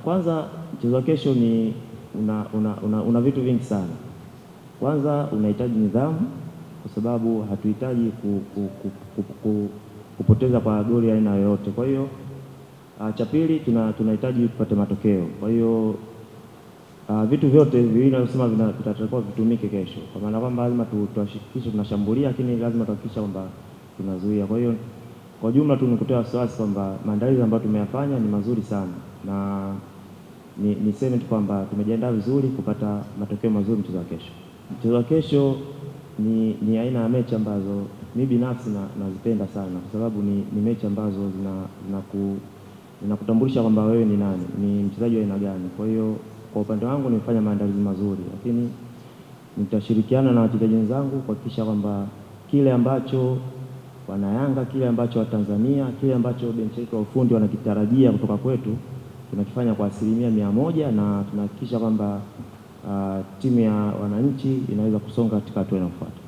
Kwanza mchezo wa kesho ni una vitu vingi sana. Kwanza unahitaji nidhamu, kwa sababu hatuhitaji kupoteza kwa goli aina yoyote. Kwa hiyo cha pili tunahitaji tupate matokeo. Kwa hiyo vitu vyote viwili nasema vitatakiwa vitumike kesho, kwa maana kwamba lazima tuhakikishe tunashambulia, lakini lazima tuhakikishe kwamba tunazuia. Kwa hiyo kwa jumla tu nikutoa wasiwasi kwamba maandalizi ambayo tumeyafanya ni mazuri sana, na niseme tu kwamba tumejiandaa vizuri kupata matokeo mazuri mchezo wa kesho. Mchezo wa kesho ni aina ya mechi ambazo mimi binafsi nazipenda sana, kwa sababu ni mechi ambazo zinakutambulisha kwamba wewe ni nani, ni mchezaji wa aina gani. Kwa hiyo kwa upande wangu nimefanya maandalizi mazuri, lakini nitashirikiana na wachezaji wenzangu kuhakikisha kwamba kile ambacho Wanayanga, kile ambacho Watanzania, kile ambacho benchi letu la ufundi wanakitarajia kutoka kwetu tunakifanya kwa 100%, na tunahakikisha kwamba timu ya wananchi inaweza kusonga katika hatua inayofuata.